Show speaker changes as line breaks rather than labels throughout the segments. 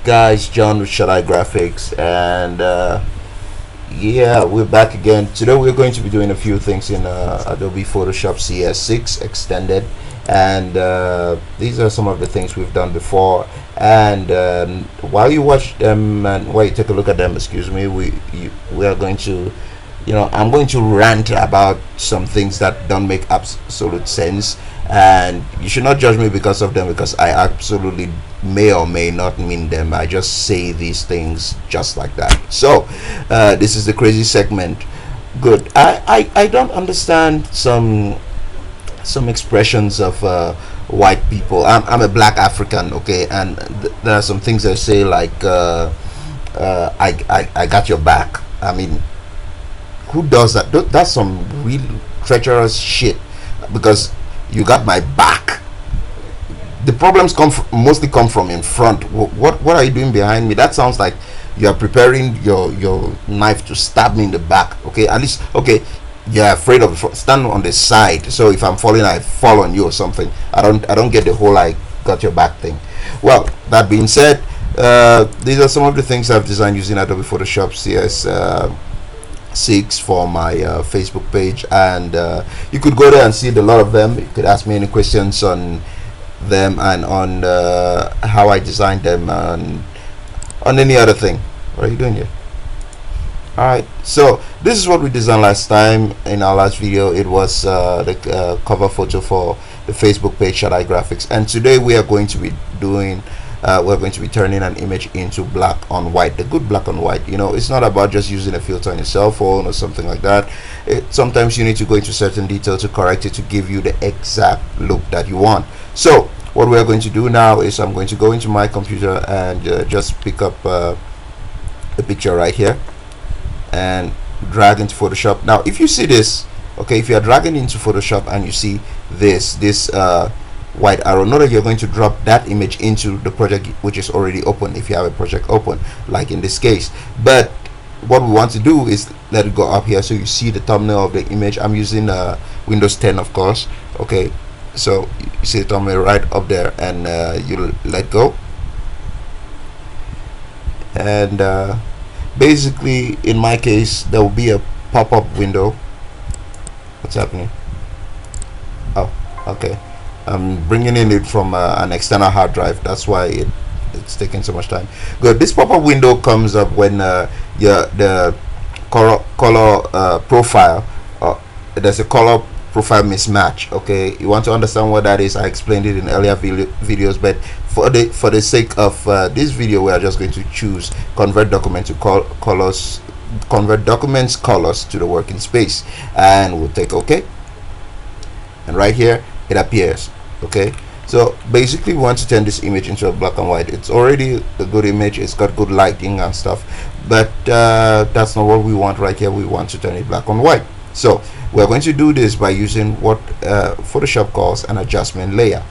guys? John with Shadow Graphics, and yeah, we're back again. Today we're going to be doing a few things in Adobe Photoshop CS6 extended, and these are some of the things we've done before. And while you watch them and while you take a look at them, excuse me, we are going to, I'm going to rant about some things that don't make absolute sense, and you should not judge me because of them, because I absolutely may or may not mean them. I just say these things just like that. So this is the crazy segment. Good. I don't understand some expressions of white people. I'm a black African, okay, and there are some things they say like I got your back. I mean, who does that? That's some real treacherous shit, because you got my back. The problems mostly come from in front. What are you doing behind me? That sounds like you are preparing your knife to stab me in the back. Okay, at least, okay, you're afraid of stand on the side, so if I'm falling, I fall on you or something. I don't get the whole I got your back thing. Well, that being said, these are some of the things I've designed using Adobe Photoshop CS6 for my Facebook page, and you could go there and see a lot of them. You could ask me any questions on them and on how I designed them and on any other thing. What are you doing here? Alright, so this is what we designed last time. In our last video, it was the cover photo for the Facebook page Shadow Graphics, and today we are going to be doing we're going to be turning an image into black on white, the good black on white. It's not about just using a filter on your cell phone or something like that. Sometimes you need to go into certain detail to correct it to give you the exact look that you want. So what we're going to do now is I'm going to go into my computer and just pick up a picture right here and drag into Photoshop. Now if you see this, okay, if you are dragging into Photoshop and you see this white arrow, know that you're going to drop that image into the project which is already open, if you have a project open, like in this case. But what we want to do is let it go up here so you see the thumbnail of the image. I'm using Windows 10, of course. Okay, so you see the thumbnail right up there, and you let go, and basically in my case there will be a pop-up window. What's happening? Oh, okay, I'm bringing in it from an external hard drive, that's why it's taking so much time. Good. This pop-up window comes up when the color profile, there's a color profile mismatch. Okay, you want to understand what that is. I explained it in earlier videos, but for the sake of this video, we are just going to choose convert document to colors, convert documents colors to the working space, and we'll take OK, and right here it appears. Okay, so basically we want to turn this image into a black and white. It's already a good image, it's got good lighting and stuff, but that's not what we want right here. We want to turn it black and white. So we're going to do this by using what Photoshop calls an adjustment layer,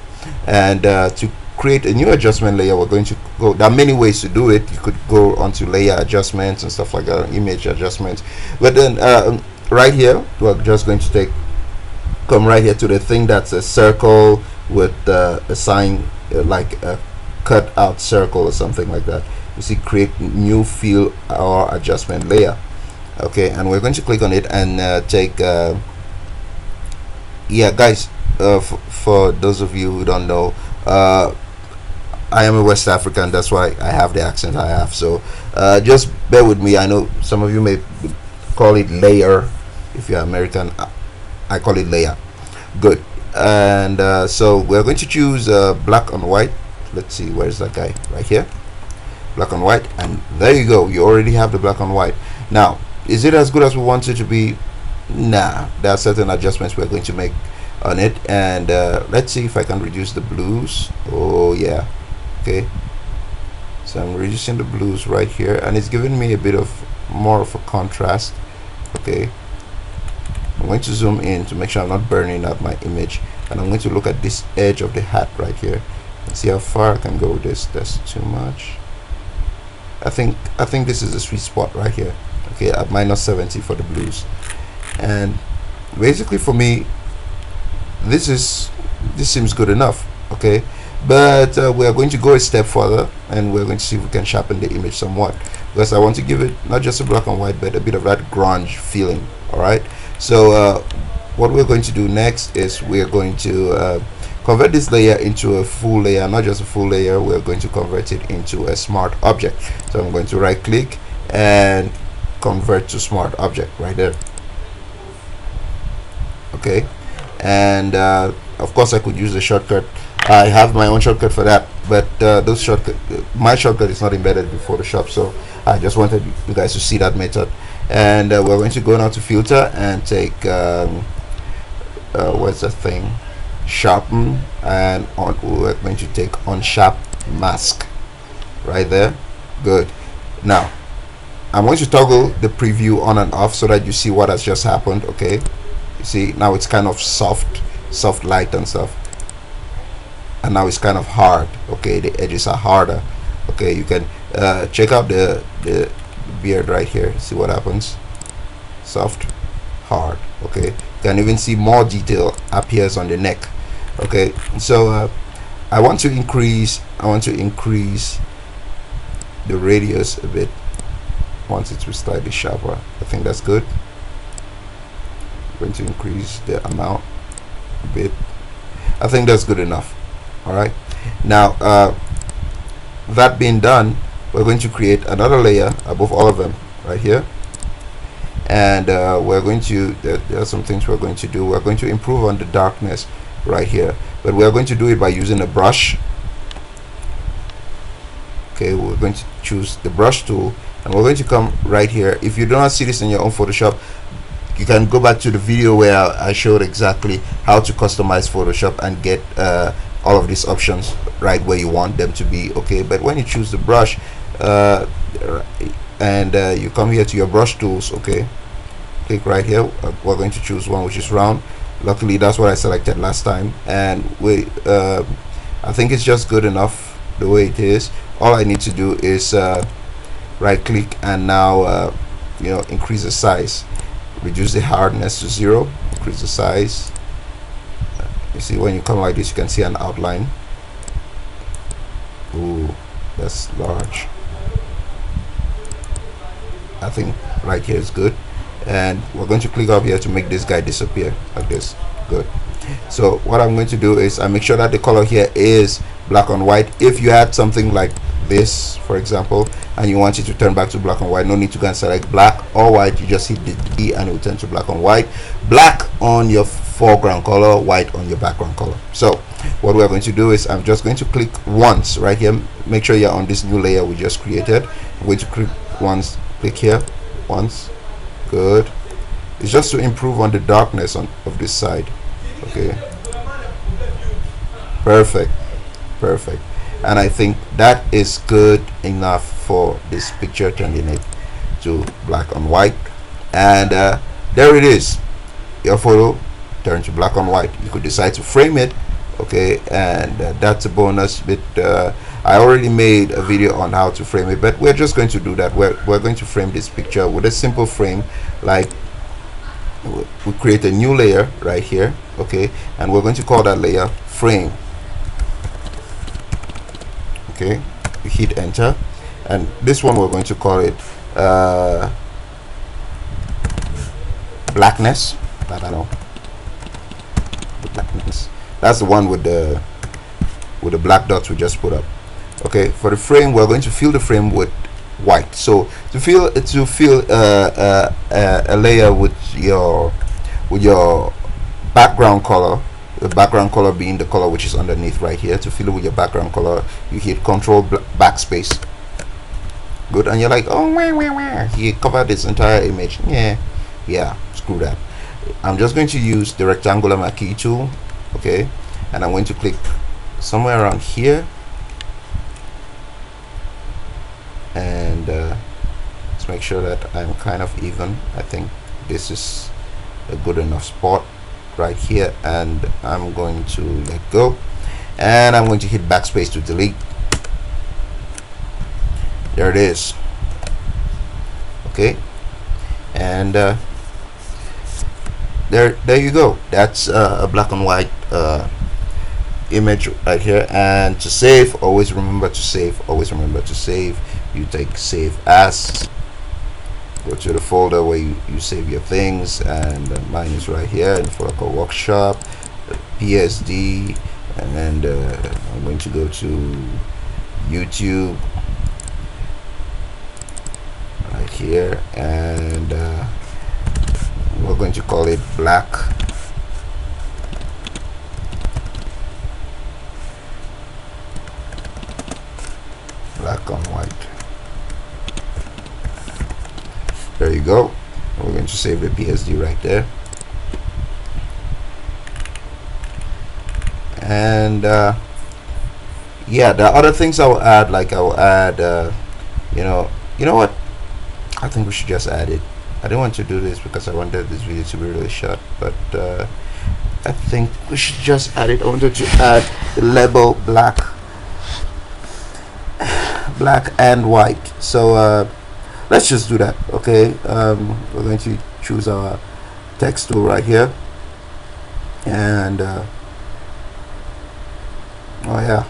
and to create a new adjustment layer, we're going to go, there are many ways to do it. You could go onto layer adjustments and stuff like that, image adjustments, but then right here we're just going to come right here to the thing that's a circle with a sign, like a cut out circle or something like that. You see, create new fill or adjustment layer. Okay, and we're going to click on it and take yeah guys, for those of you who don't know, I am a West African, that's why I have the accent I have, so just bear with me. I know some of you may call it layer. If you're American, I call it layer. Good. And so we're going to choose black and white. Let's see, where's that guy? Right here, black and white, and there you go, you already have the black and white. Now, is it as good as we want it to be? Nah, there are certain adjustments we're going to make on it, and let's see if I can reduce the blues. Oh yeah, okay, so I'm reducing the blues right here, and it's giving me a bit of more of a contrast. Okay, I'm going to zoom in to make sure I'm not burning up my image, and I'm going to look at this edge of the hat right here and see how far I can go with this. That's too much. I think this is a sweet spot right here. Okay, at -70 for the blues, and basically for me this seems good enough. Okay, but we are going to go a step further, and we're going to see if we can sharpen the image somewhat, because I want to give it not just a black and white but a bit of that grunge feeling. All right, so what we're going to do next is we're going to convert this layer into a full layer. Not just a full layer, we're going to convert it into a smart object. So I'm going to right click and convert to smart object right there. Okay, and of course I could use the shortcut. I have my own shortcut for that, but my shortcut is not embedded in Photoshop, so I just wanted you guys to see that method. And we're going to go now to filter and take what's the thing, sharpen, and we're going to take on sharp mask right there. Good. Now I'm going to toggle the preview on and off so that you see what has just happened. Okay, you see now it's kind of soft light and stuff, and now it's kind of hard. Okay, the edges are harder. Okay, you can check out the beard right here. See what happens. Soft, hard. Okay, you can even see more detail appears on the neck. Okay, so I want to increase the radius a bit. Once it was slightly sharper, I think that's good. I'm going to increase the amount a bit. I think that's good enough. All right, now that being done, we're going to create another layer above all of them right here, and we're going to there are some things we're going to do. We're going to improve on the darkness right here, but we're going to do it by using a brush. Okay, we're going to choose the brush tool, and we're going to come right here. If you do not see this in your own Photoshop, you can go back to the video where I showed exactly how to customize Photoshop and get all of these options right where you want them to be. Okay, but when you choose the brush and you come here to your brush tools, okay, click right here. We're going to choose one which is round. Luckily that's what I selected last time, and I think it's just good enough the way it is. All I need to do is right click and now increase the size, reduce the hardness to 0, increase the size. You see, when you come like this, you can see an outline. Ooh, that's large. I think right here is good, and we're going to click up here to make this guy disappear like this. Good. So what I'm going to do is I make sure that the color here is black and white. If you had something like this, for example, and you want it to turn back to black and white, no need to go and select black or white. You just hit the D and it will turn to black and white. Black on your foreground color, white on your background color. So what we're going to do is I'm just going to click once right here. Make sure you're on this new layer we just created. I'm going to click once, click here once. Good. It's just to improve on the darkness of this side. Okay, perfect. And I think that is good enough for this picture, turning it to black and white. And there it is, your photo turned to black and white. You could decide to frame it. Okay, and that's a bonus bit. I already made a video on how to frame it, but we're just going to do that. We're going to frame this picture with a simple frame. Like, we create a new layer right here. Okay, and we're going to call that layer frame. Okay, we hit enter, and this one we're going to call it blackness. I don't know, blackness. That's the one with the black dots we just put up. Okay, for the frame, we're going to fill the frame with white. So to fill a layer with your background color, the background color being the color which is underneath right here, to fill it with your background color, you hit Control backspace. Good. And you're like, oh, where he covered this entire image. Yeah, screw that. I'm just going to use the rectangular marquee tool. Okay, and I'm going to click somewhere around here, and let's make sure that I'm kind of even. I think this is a good enough spot right here, and I'm going to let go, and I'm going to hit backspace to delete. There it is. Okay, and there you go. That's a black and white image right here, and to save, always remember to save, you take save as, go to the folder where you save your things, and mine is right here in Photoshop Workshop PSD, and then I'm going to go to YouTube right here, and we're going to call it black on white. There you go. We're going to save the PSD right there, and yeah, the other things I will add, like I will add you know what, I think we should just add it. I didn't want to do this because I wanted this video to be really short, but I think we should just add it. I wanted to add the label black and white, so let's just do that. Okay, we're going to choose our text tool right here, and oh yeah,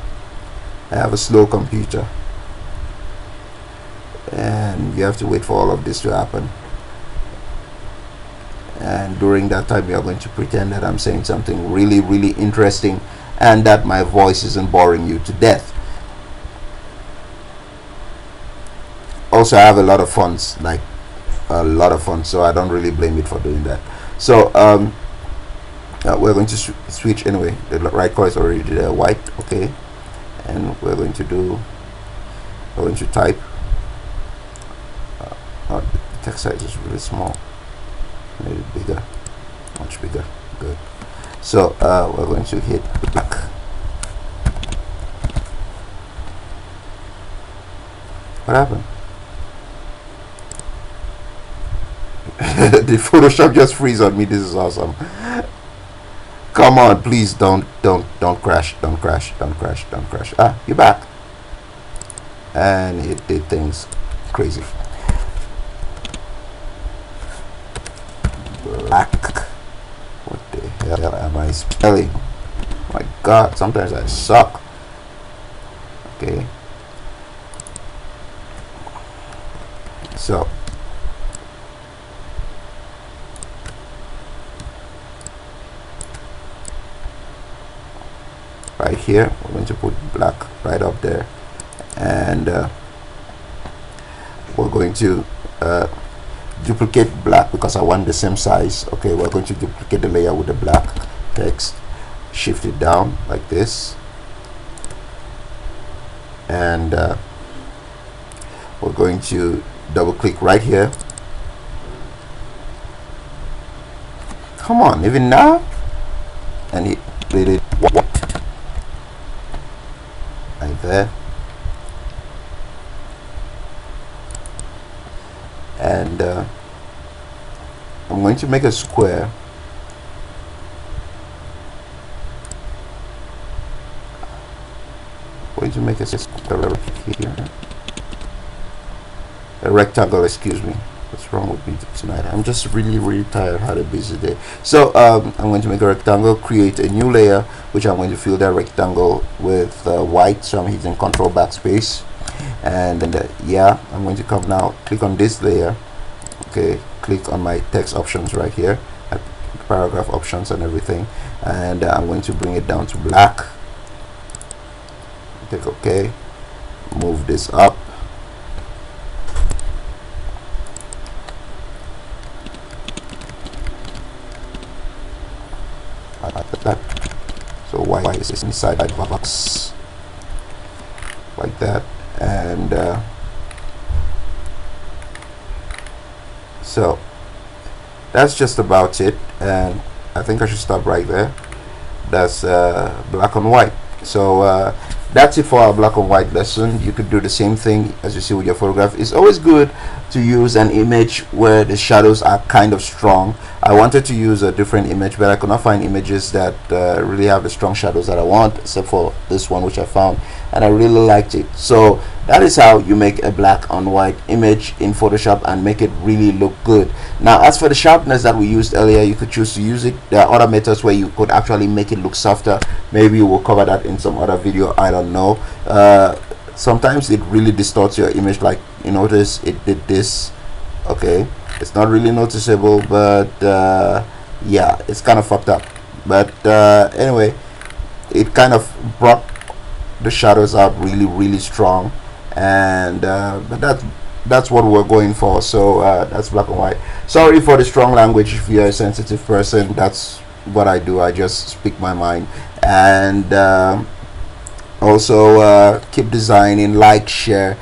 I have a slow computer and you have to wait for all of this to happen, and during that time we are going to pretend that I'm saying something really interesting and that my voice isn't boring you to death. Also, I have a lot of fonts, like a lot of fonts, so I don't really blame it for doing that. So we're going to switch anyway. The right color is already there, white. Okay, and we're going to type. The text size is really small. Made it bigger, much bigger. Good. So we're going to hit black. What happened? Did Photoshop just freeze on me? This is awesome. Come on, please don't crash. Don't crash. Ah, you're back. And it did things crazy. Black. What the hell am I spelling? My God, sometimes I suck. Okay. So right here we're going to put black right up there, and we're going to duplicate black because I want the same size. Okay, we're going to duplicate the layer with the black text, shift it down like this, and we're going to double click right here. Come on, even now, and it really white right there, and I'm going to make a square. I'm going to make a square here, a rectangle, excuse me. What's wrong with me tonight? I'm just really tired. Had a busy day. So I'm going to make a rectangle, create a new layer, which I'm going to fill that rectangle with white. So I'm hitting Control Backspace, and yeah, I'm going to come now, click on this layer. Okay, click on my text options right here, paragraph options and everything, and I'm going to bring it down to black. Click OK, move this up. Like that. So white is inside the box like that, and so that's just about it, and I think I should stop right there. That's black on white. So that's it for our black and white lesson. You could do the same thing as you see with your photograph. It's always good to use an image where the shadows are kind of strong. I wanted to use a different image, but I could not find images that really have the strong shadows that I want, except for this one, which I found, and I really liked it. So That is how you make a black on white image in Photoshop and make it really look good. Now, as for the sharpness that we used earlier, you could choose to use it. There are other methods where you could actually make it look softer. Maybe we'll cover that in some other video, I don't know. Sometimes it really distorts your image, like you notice it did this. Okay, it's not really noticeable, but yeah, it's kind of fucked up. But anyway, it kind of brought the shadows out really strong, and but that's what we're going for. So that's black and white. Sorry for the strong language. If you're a sensitive person, that's what I do. I just speak my mind. And also keep designing, like, share,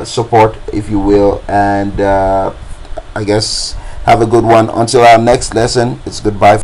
support if you will, and I guess have a good one. Until our next lesson, it's goodbye.